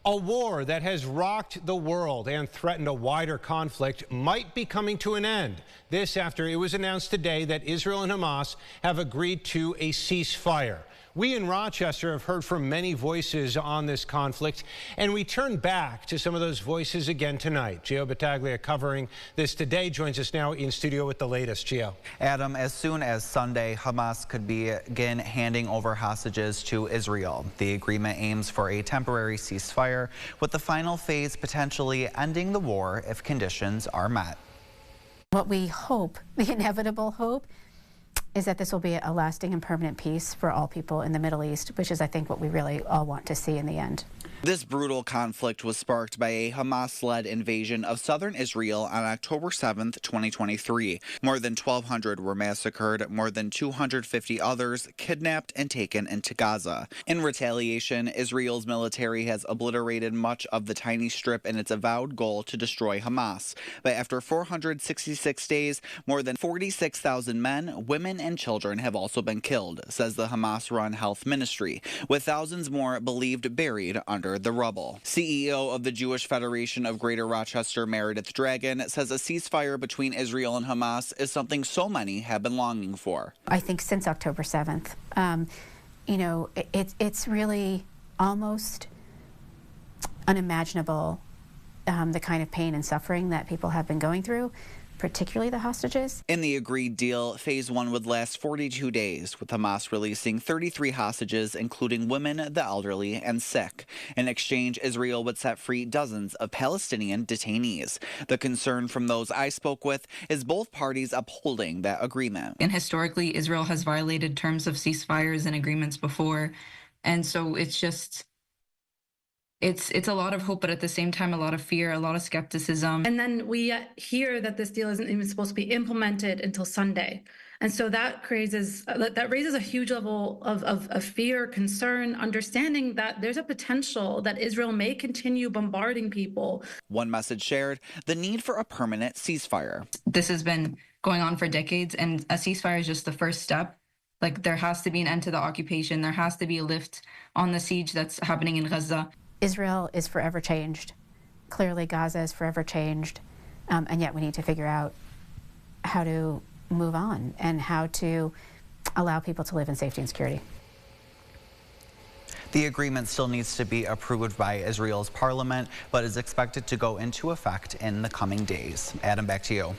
A war that has rocked the world and threatened a wider conflict might be coming to an end. This after it was announced today that Israel and Hamas have agreed to a ceasefire. We in Rochester have heard from many voices on this conflict, and we turn back to some of those voices again tonight. Gio Battaglia covering this today joins us now in studio with the latest. Gio. Adam, as soon as Sunday, Hamas could begin handing over hostages to Israel. The agreement aims for a temporary ceasefire, with the final phase potentially ending the war if conditions are met. What we hope, the inevitable hope, is that this will be a lasting and permanent peace for all people in the Middle East, which is, I think, what we really all want to see in the end. This brutal conflict was sparked by a Hamas-led invasion of southern Israel on October 7, 2023. More than 1,200 were massacred, more than 250 others kidnapped and taken into Gaza. In retaliation, Israel's military has obliterated much of the tiny strip in its avowed goal to destroy Hamas. But after 466 days, more than 46,000 men, women, and children have also been killed, says the Hamas-run health ministry, with thousands more believed buried under the rubble. CEO of the Jewish Federation of Greater Rochester, Meredith Dragon, says a ceasefire between Israel and Hamas is something so many have been longing for. I think since October 7th, it's really almost unimaginable, the kind of pain and suffering that people have been going through, particularly the hostages. In the agreed deal, phase 1 would last 42 days, with Hamas releasing 33 hostages, including women, the elderly, and sick. In exchange, Israel would set free dozens of Palestinian detainees. The concern from those I spoke with is both parties upholding that agreement. And historically, Israel has violated terms of ceasefires and agreements before, and so it's just It's a lot of hope, but at the same time, a lot of fear, a lot of skepticism. And then we hear that this deal isn't even supposed to be implemented until Sunday. And so that raises a huge level of fear, concern, understanding that there's a potential that Israel may continue bombarding people. One message shared, the need for a permanent ceasefire. This has been going on for decades, and a ceasefire is just the first step. Like, there has to be an end to the occupation. There has to be a lift on the siege that's happening in Gaza. Israel is forever changed. Clearly, Gaza is forever changed. And yet we need to figure out how to move on and how to allow people to live in safety and security. The agreement still needs to be approved by Israel's parliament, but is expected to go into effect in the coming days. Adam, back to you.